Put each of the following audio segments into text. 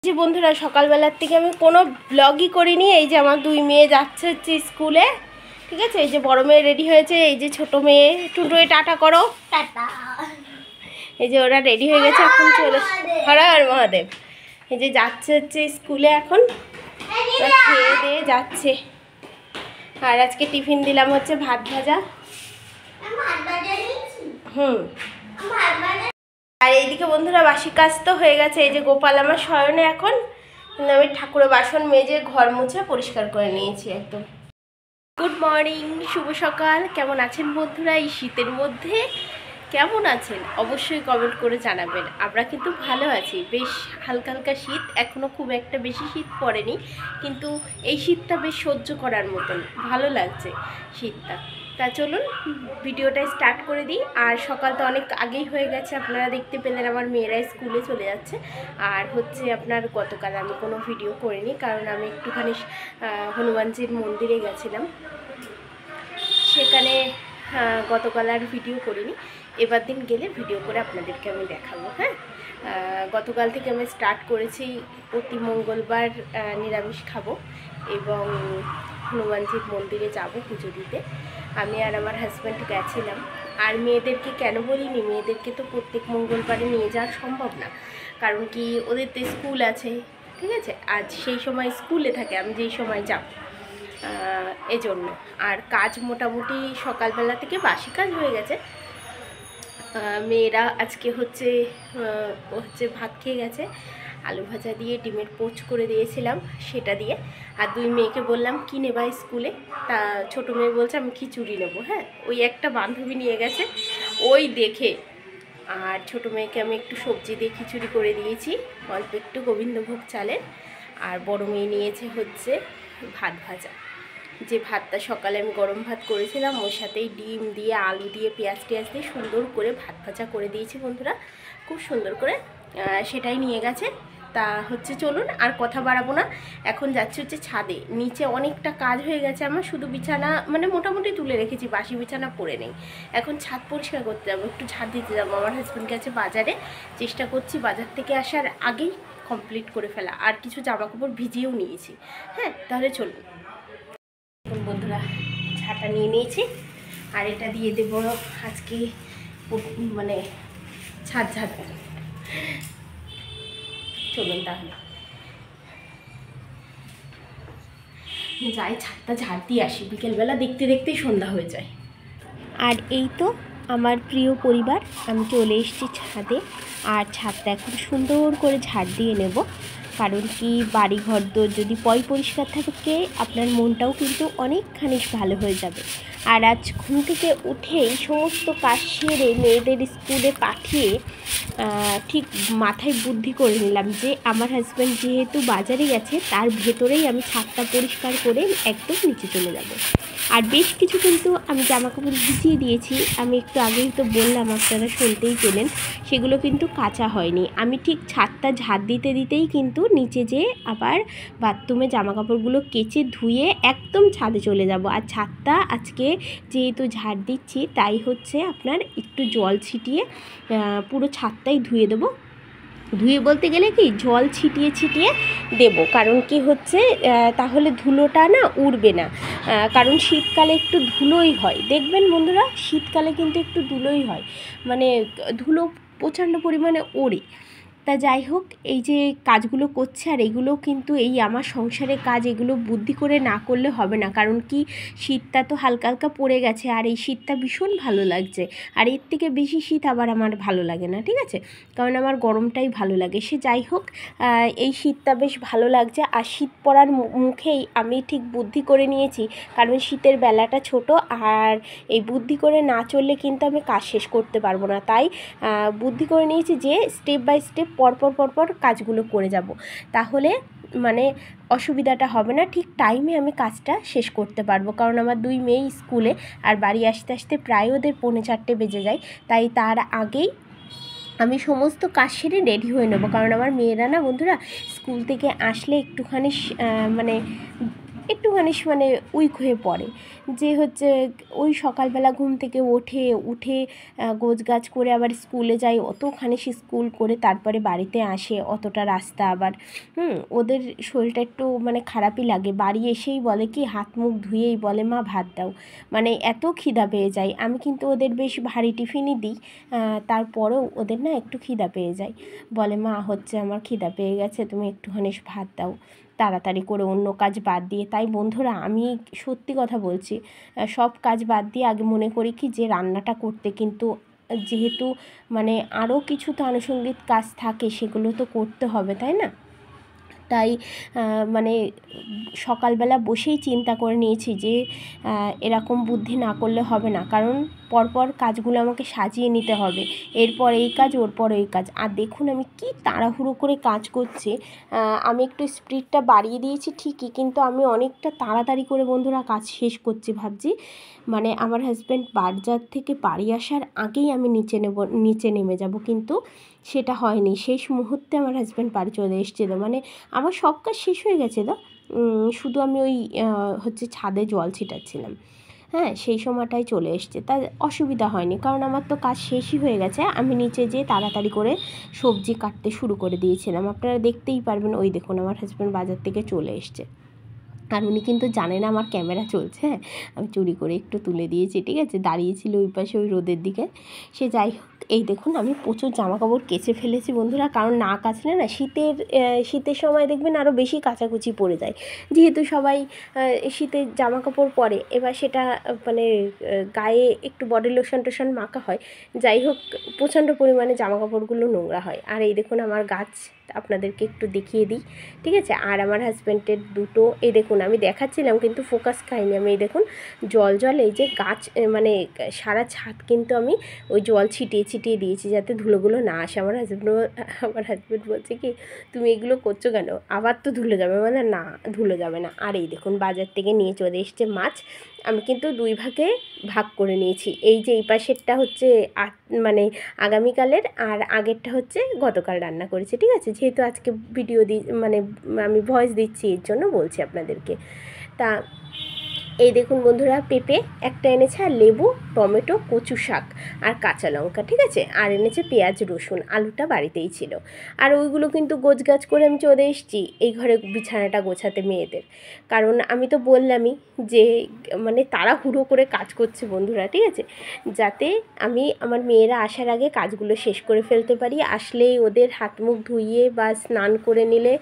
যে বন্ধুরা সকালবেলার থেকে আমি কোনো ব্লগই করিনি। এই যে আমার দুই মেয়ে যাচ্ছে হচ্ছে স্কুলে, ঠিক আছে। এই যে বড় মেয়ে রেডি হয়েছে, এই যে ছোট মেয়ে টুটুয়ে টাটা করো, টাটা। এই যে ওরা রেডি হয়ে গেছে, এখন চলে হর হর মহাদেব। এই যে যাচ্ছে হচ্ছে স্কুলে, এখন খেয়ে দিয়ে যাচ্ছে। আর আজকে টিফিন দিলাম হচ্ছে ভাত ভাজা। আর এইদিকে বন্ধুরা বাসি কাজ তো হয়ে গেছে। এই যে গোপাল আমার শয়নে, এখন কিন্তু আমি ঠাকুরের বাসন মেজে ঘর মুছে পরিষ্কার করে নিয়েছি একদম। গুড মর্নিং, শুভ সকাল। কেমন আছেন বন্ধুরা এই শীতের মধ্যে? কেমন আছেন অবশ্যই কমেন্ট করে জানাবেন। আমরা কিন্তু ভালো আছি, বেশ হালকা হালকা শীত, এখনও খুব একটা বেশি শীত পড়েনি, কিন্তু এই শীতটা বেশ সহ্য করার মতন, ভালো লাগছে শীতটা। তা চলুন ভিডিওটা স্টার্ট করে দিই। আর সকাল তো অনেক আগেই হয়ে গেছে, আপনারা দেখতে পেলেন আমার মেয়েরা স্কুলে চলে যাচ্ছে। আর হচ্ছে আপনার গতকাল আমি কোনো ভিডিও করিনি, কারণ আমি একটুখানি হনুমানজির মন্দিরে গেছিলাম, সেখানে গতকাল আর ভিডিও করিনি। এবার দিন গেলে ভিডিও করে আপনাদেরকে আমি দেখাবো। হ্যাঁ, গতকাল থেকে আমি স্টার্ট করেছি, প্রতি মঙ্গলবার নিরামিষ খাবো এবং হনুমানজির মন্দিরে যাব পুজো দিতে। আমি আর আমার হাজব্যান্ড গেছিলাম। আর মেয়েদেরকে কেন বলিনি, মেয়েদেরকে তো প্রত্যেক মঙ্গলবারে নিয়ে যাওয়া সম্ভব না, কারণ কি ওদের তো স্কুল আছে, ঠিক আছে। আজ সেই সময় স্কুলে থাকে, আমি যেই সময় যাব এজন্য। আর কাজ মোটামুটি সকালবেলা থেকে বাসি কাজ হয়ে গেছে। মেয়েরা আজকে হচ্ছে ভাত খেয়ে গেছে, আলু ভাজা দিয়ে ডিমের পোচ করে দিয়েছিলাম সেটা দিয়ে। আর দুই মেয়েকে বললাম কি নেবা স্কুলে, তা ছোটো মেয়ে বলছে আমি খিচুড়ি নেবো। হ্যাঁ, ওই একটা বান্ধবী নিয়ে গেছে ওই দেখে। আর ছোটো মেয়েকে আমি একটু সবজি দিয়ে খিচুড়ি করে দিয়েছি, অল্প একটু গোবিন্দভোগ চালের। আর বড় মেয়ে নিয়েছে হচ্ছে ভাত ভাজা, যে ভাতটা সকালে আমি গরম ভাত করেছিলাম, ওর সাথেই ডিম দিয়ে আলু দিয়ে পেঁয়াজ টিয়াজ দিয়ে সুন্দর করে ভাত ভাজা করে দিয়েছি বন্ধুরা, খুব সুন্দর করে। সেটাই নিয়ে গেছে। তা হচ্ছে চলুন আর কথা বাড়াবো না, এখন যাচ্ছি হচ্ছে ছাদে। নিচে অনেকটা কাজ হয়ে গেছে আমার, শুধু বিছানা মানে মোটামুটি তুলে রেখেছি, বাসি বিছানা পড়ে নেই। এখন ছাদ পরিষ্কার করতে যাবো, একটু ঝাড় দিতে যাবো। আমার হাজব্যান্ড গেছে বাজারে, চেষ্টা করছি বাজার থেকে আসার আগেই কমপ্লিট করে ফেলা। আর কিছু জামা কাপড় ভিজিয়েও নিয়েছি। হ্যাঁ, তাহলে চলুন। বন্ধুরা ছাতা নিয়ে নিয়েছি, আর এটা দিয়ে দেব আজকে মানে ছাদ ঝাড়তে। চলুন তাহলে যাই, ছাদটা ঝাড় দিয়ে আসি। বিকেলবেলা দেখতে দেখতেই সন্ধ্যা হয়ে যায়। আর এই তো আমার প্রিয় পরিবার, আমি চলে এসেছি ছাদে। আর ছাদটা এখন সুন্দর করে ঝাড় দিয়ে নেব, কারণ কি বাড়ি ঘর দোর যদি পরিষ্কার থাকে আপনার মনটাও কিন্তু অনেকখানি ভালো হয়ে যাবে। আর আজ ঘুম থেকে উঠেই সমস্ত কাজ সেরে মেয়েদের স্কুলে পাঠিয়ে ঠিক মাথায় বুদ্ধি করে নিলাম যে আমার হাজব্যান্ড যেহেতু বাজারে গেছে, তার ভেতরেই আমি ছাদটা পরিষ্কার করে একদম নিচে চলে যাব। আর বেশ কিছু কিন্তু আমি জামাকাপড় ভিজিয়ে দিয়েছি, আমি একটু আগেই তো বললাম, আপনারা শুনতেই পেলেন, সেগুলো কিন্তু কাঁচা হয়নি। আমি ঠিক ছাদটা ঝাড় দিতে দিতেই কিন্তু নিচে যেয়ে আবার বাথরুমে জামাকাপড়গুলো কেচে ধুয়ে একদম ছাদে চলে যাব। আর ছাদটা আজকে যেহেতু ঝাড় দিচ্ছি, তাই হচ্ছে আপনার একটু জল ছিটিয়ে পুরো ছাদটাই ধুয়ে দেবো। ধুয়ে বলতে গেলে কি জল ছিটিয়ে ছিটিয়ে দেব, কারণ কি হচ্ছে তাহলে ধুলোটা না উড়বে না। কারণ শীতকালে একটু ধুলোই হয়, দেখবেন বন্ধুরা, শীতকালে কিন্তু একটু ধুলোই হয়, মানে ধুলো প্রচণ্ড পরিমাণে ওড়ে। তা যাই হোক, এই যে কাজগুলো করছে, আর এগুলো কিন্তু এই আমার সংসারের কাজ, এগুলো বুদ্ধি করে না করলে হবে না। কারণ কি শীতটা তো হালকা হালকা পড়ে গেছে, আর এই শীতটা ভীষণ ভালো লাগছে। আর এর থেকে বেশি শীত আবার আমার ভালো লাগে না, ঠিক আছে, কারণ আমার গরমটাই ভালো লাগে। সে যাই হোক, এই শীতটা বেশ ভালো লাগছে। আর শীত পড়ার মুখেই আমি ঠিক বুদ্ধি করে নিয়েছি, কারণ শীতের বেলাটা ছোট, আর এই বুদ্ধি করে না চললে কিন্তু আমি কাজ শেষ করতে পারবো না। তাই বুদ্ধি করে নিয়েছি যে স্টেপ বাই স্টেপ পরপর কাজগুলো করে যাব, তাহলে মানে অসুবিধাটা হবে না, ঠিক টাইমে আমি কাজটা শেষ করতে পারবো। কারণ আমার দুই মেয়ে স্কুলে, আর বাড়ি আসতে আসতে প্রায় ওদের 3:45 বেজে যায়। তাই তার আগেই আমি সমস্ত কাজ সেরে রেডি হয়ে নেবো, কারণ আমার মেয়েরা না বন্ধুরা স্কুল থেকে আসলে একটুখানি মানে একটুখানি মানে উইক হয়ে পড়ে, যে হচ্ছে ওই সকালবেলা ঘুম থেকে উঠে গোছগাছ করে আবার স্কুলে যায়, অতখানি সে স্কুল করে তারপরে বাড়িতে আসে, অতটা রাস্তা আবার ওদের শরীরটা একটু মানে খারাপই লাগে। বাড়ি এসেই বলে কি হাত মুখ ধুয়েই বলে মা ভাত দাও, মানে এত খিদা পেয়ে যায়। আমি কিন্তু ওদের বেশ ভারী টিফিনই দিই, তারপরেও ওদের না একটু খিদা পেয়ে যায়, বলে মা হচ্ছে আমার খিদা পেয়ে গেছে, তুমি একটুখানি ভাত দাও তাড়াতাড়ি করে, অন্য কাজ বাদ দিয়ে। তাই বন্ধুরা আমি সত্যি কথা বলছি, সব কাজ বাদ দিয়ে আগে মনে করি কি যে রান্নাটা করতে, কিন্তু যেহেতু মানে আরও কিছু তো আনুষঙ্গিক কাজ থাকে, সেগুলো তো করতে হবে, তাই না? তাই মানে সকালবেলা বসেই চিন্তা করে নিয়েছি যে এরকম বুদ্ধি না করলে হবে না, কারণ পরপর কাজগুলো আমাকে সাজিয়ে নিতে হবে, এরপর এই কাজ ওরপর এই কাজ। আর দেখুন আমি কি তাড়াহুড়ো করে কাজ করছি, আমি একটু স্পিডটা বাড়িয়ে দিয়েছি ঠিকই, কিন্তু আমি অনেকটা তাড়াতাড়ি করে বন্ধুরা কাজ শেষ করছি। ভাবছি মানে আমার হাজব্যান্ড বাজার থেকে বাড়ি আসার আগেই আমি নিচে নেমে যাব, কিন্তু সেটা হয়নি। শেষ মুহূর্তে আমার হাজব্যান্ড বাড়ি চলে এসেছিলো, মানে আমার সব কাজ শেষ হয়ে গেছিলো, শুধু আমি ওই হচ্ছে ছাদে জল ছিটাচ্ছিলাম, হ্যাঁ সেই সময়টাই চলে এসছে, তাই অসুবিধা হয়নি, কারণ আমার তো কাজ শেষই হয়ে গেছে। আমি নিচে যেয়ে তাড়াতাড়ি করে সবজি কাটতে শুরু করে দিয়েছিলাম, আপনারা দেখতেই পারবেন। ওই দেখুন আমার হাজব্যান্ড বাজার থেকে চলে এসছে, আর উনি কিন্তু জানে না আমার ক্যামেরা চলছে, হ্যাঁ আমি চুরি করে একটু তুলে দিয়েছি, ঠিক আছে, দাঁড়িয়েছিল ওই পাশে ওই রোদের দিকে। সে যাই হোক, এই দেখুন আমি প্রচুর জামাকাপড় কেচে ফেলেছি বন্ধুরা, কারণ না কাচলে না শীতের সময় দেখবেন আরও বেশি কাচাকুচি পড়ে যায়, যেহেতু সবাই শীতের জামাকাপড় পরে, এবার সেটা মানে গায়ে একটু বডি লোশন টোশন মাখা হয়, যাই হোক প্রচণ্ড পরিমাণে জামাকাপড়গুলো নোংরা হয়। আর এই দেখুন আমার গাছ আপনাদেরকে একটু দেখিয়ে দিই, ঠিক আছে। আর আমার হাজব্যান্ডের দুটো, এই দেখুন আমি দেখাচ্ছিলাম কিন্তু ফোকাস খাইনি আমি, এই দেখুন জল এই যে গাছ মানে সারা ছাদ কিন্তু আমি ওই জল ছিটিয়ে দিয়েছি যাতে ধুলোগুলো না আসে। আমার হাজব্যান্ড বলছে কি তুমি এগুলো করছো কেন, আবার তো ধুলো যাবে, মানে না ধুলো যাবে না। আর এই দেখুন বাজার থেকে নিয়ে চলে এসছে মাছ, আমি কিন্তু দুই ভাগে ভাগ করে নিয়েছি, এই যে এই পাশেরটা হচ্ছে মানে আগামীকালের, আর আগেরটা হচ্ছে গতকাল রান্না করেছি, ঠিক আছে। যেহেতু আজকে ভিডিও মানে আমি ভয়েস দিচ্ছি এর জন্য বলছি আপনাদেরকে। তা এই দেখুন বন্ধুরা পেঁপে একটা এনেছে, আর লেবু, টমেটো, কচু শাক আর কাঁচা লঙ্কা, ঠিক আছে, আর এনেছে পেঁয়াজ রসুন, আলুটা বাড়িতেই ছিল। আর ওইগুলো কিন্তু গোছগাছ করে আমি চলে এসেছি এই ঘরে বিছানাটা গোছাতে মেয়েদের, কারণ আমি তো বললামই যে মানে তাড়াহুড়ো করে কাজ করছে বন্ধুরা, ঠিক আছে, যাতে আমি আমার মেয়েরা আসার আগে কাজগুলো শেষ করে ফেলতে পারি, আসলেই ওদের হাত মুখ ধুইয়ে বা স্নান করে নিলে,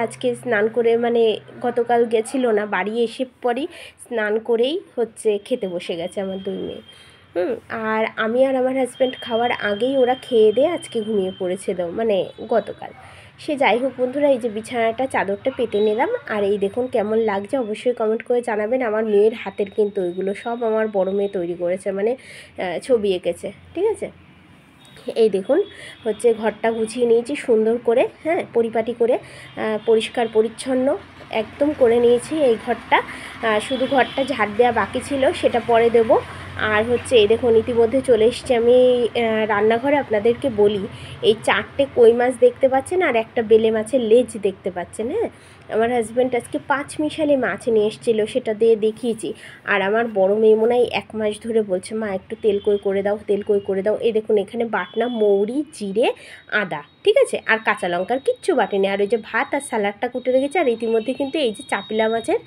আজকে স্নান করে মানে গতকাল গেছিলো না, বাড়ি এসে পরই স্নান করেই হচ্ছে খেতে বসে গেছে আমার দুই মেয়ে। আর আমি আর আমার হাজব্যান্ড খাওয়ার আগেই ওরা খেয়ে দিয়ে আজকে ঘুমিয়ে পড়েছিল, মানে গতকাল। সে যাই হোক বন্ধুরা, এই যে বিছানাটা চাদরটা পেতে নিলাম, আর এই দেখুন কেমন লাগছে অবশ্যই কমেন্ট করে জানাবেন। আমার মেয়ের হাতের কিন্তু ওইগুলো সব আমার বড় মেয়ে তৈরি করেছে, মানে ছবি এঁকেছে, ঠিক আছে। এই দেখুন হচ্ছে ঘরটা গুছিয়ে নিয়েছি সুন্দর করে, হ্যাঁ পরিপাটি করে, পরিষ্কার পরিচ্ছন্ন একদম করে নিয়েছি এই ঘরটা। শুধু ঘরটা ঝাড় দেওয়া বাকি ছিল, সেটা পরে দেব। আর হচ্ছে এই দেখুন ইতিমধ্যে চলে এসেছি আমি রান্নাঘরে। আপনাদেরকে বলি, এই 4টে কই মাছ দেখতে পাচ্ছেন, আর একটা বেলে মাছের লেজ দেখতে পাচ্ছেন, হ্যাঁ আমার হাজব্যান্ড আজকে 5 মিশালি মাছ নিয়ে এসেছিলো, সেটা দিয়ে দেখিয়েছি। আর আমার বড় মেয়ে মনে হয় 1 মাস ধরে বলছে মা একটু তেল কই করে দাও। এই দেখুন এখানে বাটনা মৌরি, জিরে, আদা, ঠিক আছে, আর কাঁচা লঙ্কার কিচ্ছু বাটেনি। আর ওই যে ভাত আর স্যালাডটা কুটে রেখেছে। আর ইতিমধ্যে কিন্তু এই যে চাপলা মাছের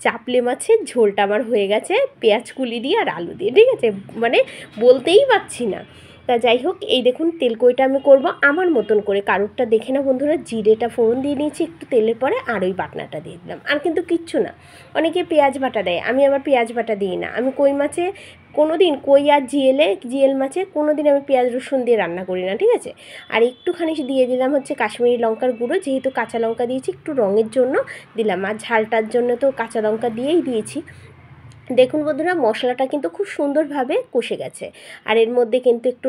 চাপলে মাছের ঝোলটা আমার হয়ে গেছে, পেঁয়াজ কুলি দিয়ে আর আলু দিয়ে, ঠিক আছে, মানে বলতেই পারছি না। তা যাই হোক এই দেখুন তেলকইটা আমি করব আমার মতন করে, কারোরটা দেখে না বন্ধুরা। জিরেটা ফোড়ন দিয়ে নিয়েছি একটু তেলের পরে, আর ওই বাটনাটা দিয়ে দিলাম, আর কিন্তু কিচ্ছু না। অনেকে পেঁয়াজ বাটা দেয়, আমি আবার পেঁয়াজ বাটা দিই না। আমি কই মাছে কোনো দিন, কই আর জিএল মাছে কোনো দিন আমি পেঁয়াজ রসুন দিয়ে রান্না করি না, ঠিক আছে। আর একটুখানি দিয়ে দিলাম হচ্ছে কাশ্মীরি লঙ্কার গুঁড়ো, যেহেতু কাঁচা লঙ্কা দিয়েছি একটু রঙের জন্য দিলাম, আর ঝালটার জন্য তো কাঁচা লঙ্কা দিয়েই দিয়েছি। দেখুন বন্ধুরা, মশলাটা কিন্তু খুব সুন্দরভাবে কষে গেছে। আর এর মধ্যে কিন্তু একটু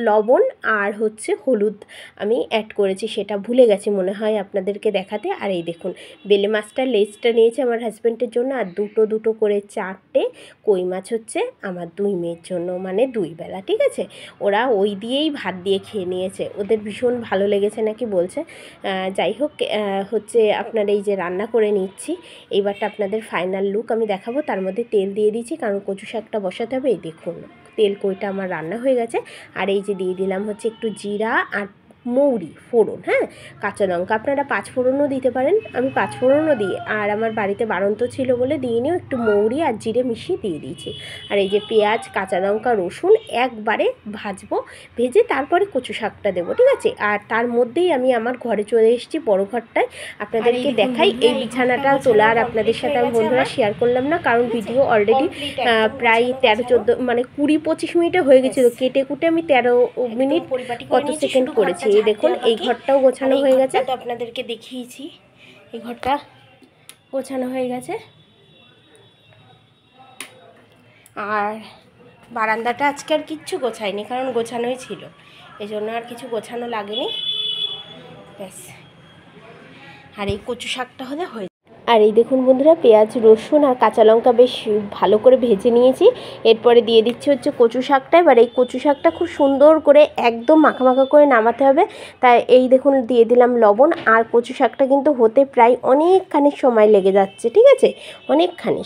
লবণ আর হচ্ছে হলুদ আমি অ্যাড করেছি, সেটা ভুলে গেছি মনে হয় আপনাদেরকে দেখাতে। আর এই দেখুন, বেলে মাছটার লেজটা নিয়েছে আমার হাজব্যান্ডের জন্য, আর দুটো করে 4টে কই মাছ হচ্ছে আমার 2 মেয়ের জন্য, মানে 2 বেলা। ঠিক আছে, ওরা ওই দিয়েই ভাত দিয়ে খেয়ে নিয়েছে, ওদের ভীষণ ভালো লেগেছে নাকি বলছে। যাই হোক, হচ্ছে আপনার এই যে রান্না করে নিচ্ছি, এইবারটা আপনাদের ফাইনাল লুক আমি দেখাবো। তার মধ্যে তেল দিয়ে দিচ্ছি, কারণ কচু শাকটা বসাতে হবে। এই দেখুন, তেল কইটা আমার রান্না হয়ে গেছে। আর এই যে দিয়ে দিলাম হচ্ছে একটু জিরা আর মৌরি ফোড়ন, হ্যাঁ, কাঁচা লঙ্কা, আপনারা 5 ফোড়নও দিতে পারেন, আমি 5 ফোড়নও দিই, আর আমার বাড়িতে বাড়ন্ত ছিল বলে দিইনিও, একটু মৌরি আর জিরে মিশিয়ে দিয়ে দিয়েছি। আর এই যে পেঁয়াজ, কাঁচা লঙ্কা, রসুন একবারে ভাজবো, ভেজে তারপরে কচু শাকটা দেবো। ঠিক আছে, আর তার মধ্যেই আমি আমার ঘরে চলে এসেছি, বড় ঘরটায়। আপনাদেরকে দেখাই এই বিছানাটা তোলা, আর আপনাদের সাথে আমি বন্ধুরা শেয়ার করলাম না, কারণ ভিডিও অলরেডি প্রায় 13-14 মানে 20-25 মিনিটে হয়ে গেছিলো, কেটে কুটে আমি 13 মিনিট কত সেকেন্ড করেছি। এই দেখুন, এই ঘরটাও গোছানো হয়ে গেছে, তো আপনাদেরকে দেখিয়েছি, এই ঘরটা গোছানো হয়ে গেছে। আর বারান্দাটা আজকে আর কিচ্ছু গোছায়নি, কারণ গোছানোই ছিল, এই জন্য আর কিছু গোছানো লাগেনি, ব্যাস। আর এই কচু শাকটা হলে হয়ে। আর এই দেখুন বন্ধুরা, পেঁয়াজ, রসুন আর কাঁচা লঙ্কা বেশ ভালো করে ভেজে নিয়েছি। এরপরে দিয়ে দিচ্ছি হচ্ছে কচু শাকটা। এবার এই কচু শাকটা খুব সুন্দর করে একদম মাখা মাখা করে নামাতে হবে, তাই এই দেখুন দিয়ে দিলাম লবণ। আর কচু শাকটা কিন্তু হতে প্রায় অনেকখানি সময় লেগে যাচ্ছে, ঠিক আছে, অনেকখানি।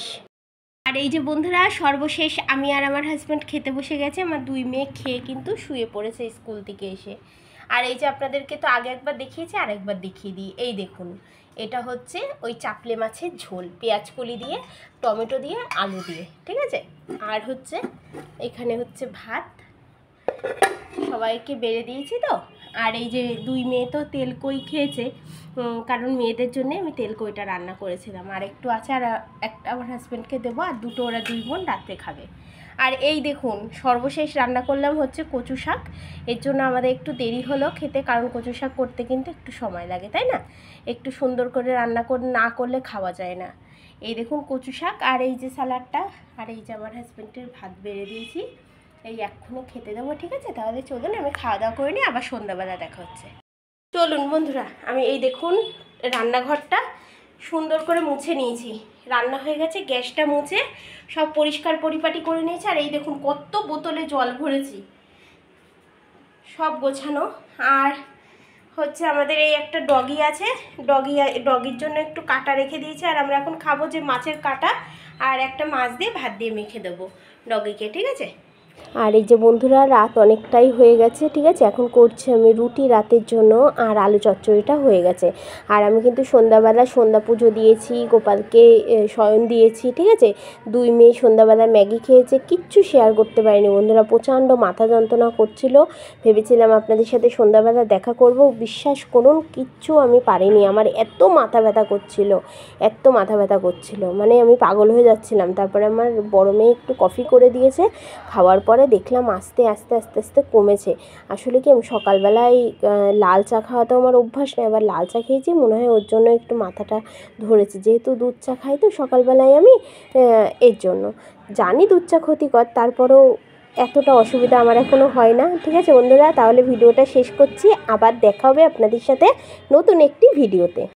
আর এই যে বন্ধুরা, সর্বশেষ আমি আর আমার হাজব্যান্ড খেতে বসে গেছে, আমার 2 মেয়ে খেয়ে কিন্তু শুয়ে পড়েছে স্কুল থেকে এসে। আর এই যে আপনাদেরকে তো আগে একবার দেখিয়েছি, আর একবার দেখিয়ে দিই। এই দেখুন, এটা হচ্ছে ওই চাপলে মাছের ঝোল, পেঁয়াজ কলি দিয়ে, টমেটো দিয়ে, আলু দিয়ে, ঠিক আছে। আর হচ্ছে এখানে হচ্ছে ভাত, সবাইকে বেড়ে দিয়েছি তো। আর এই যে 2 মেয়ে তো তেল কই খেয়েছে, কারণ মেয়েদের জন্য আমি তেল কইটা রান্না করেছিলাম। আর একটু আছে, আর একটা আমার হাজব্যান্ডকে দেবো, আর 2টো ওরা 2 বোন রাত্রে খাবে। আর এই দেখুন, সর্বশেষ রান্না করলাম হচ্ছে কচু শাক। এর জন্য আমাদের একটু দেরি হলো খেতে, কারণ কচু শাক করতে কিন্তু একটু সময় লাগে, তাই না, একটু সুন্দর করে রান্না না করলে খাওয়া যায় না। এই দেখুন কচু শাক, আর এই যে স্যালাডটা, আর এই যে আমার হাজব্যান্ডের ভাত বেড়ে দিয়েছি, এই এক্ষুনি খেতে দেবো। ঠিক আছে, তাহলে চলুন আমি খাওয়া দাওয়া করে নিই, আবার সন্ধ্যাবেলা দেখা হচ্ছে। চলুন বন্ধুরা, আমি এই দেখুন রান্নাঘরটা সুন্দর করে মুছে নিয়েছি, রান্না হয়ে গেছে, গ্যাসটা মুছে সব পরিষ্কার পরিপাটি করে নিয়েছি। আর এই দেখুন কত বোতলে জল ভরেছি, সব গোছানো। আর হচ্ছে আমাদের এই একটা ডগি আছে, ডগির জন্য একটু কাটা রেখে দিয়েছি, আর আমরা এখন খাবো যে মাছের কাটা, আর একটা মাছ দিয়ে ভাত দিয়ে মেখে দেবো ডগিকে, ঠিক আছে। আর এই যে বন্ধুরা, রাত অনেকটাই হয়ে গেছে, ঠিক আছে, এখন করছি আমি রুটি রাতের জন্য, আর আলু চচ্চড়িটা হয়ে গেছে। আর আমি কিন্তু সন্ধ্যাবেলা সন্ধ্যা পুজো দিয়েছি, গোপালকে শয়ন দিয়েছি, ঠিক আছে। 2 মেয়ে সন্ধ্যাবেলা ম্যাগি খেয়েছে, কিচ্ছু শেয়ার করতে পারিনি বন্ধুরা, প্রচণ্ড মাথা যন্ত্রণা করছিল, ভেবেছিলাম আপনাদের সাথে সন্ধ্যাবেলা দেখা করব, বিশ্বাস করুন কিচ্ছু আমি পারিনি, আমার এত মাথা ব্যথা করছিল, এত মাথা ব্যথা করছিল, মানে আমি পাগল হয়ে যাচ্ছিলাম। তারপরে আমার বড় মেয়ে একটু কফি করে দিয়েছে, খাওয়ার পরে দেখলাম আস্তে আস্তে কমেছে। আসলে কি, আমি সকালবেলায় লাল চা খাওয়া তো আমার অভ্যাস নেই, এবার লাল চা খেয়েছি, মনে হয় ওর জন্য একটু মাথাটা ধরেছে, যেহেতু দুধ চা খাই তো সকালবেলায় আমি, এর জন্য জানি দুধ চা ক্ষতিকর, তারপরেও এতটা অসুবিধা আমার এখনও হয় না। ঠিক আছে বন্ধুরা, তাহলে ভিডিওটা শেষ করছি, আবার দেখা হবে আপনাদের সাথে নতুন একটি ভিডিওতে।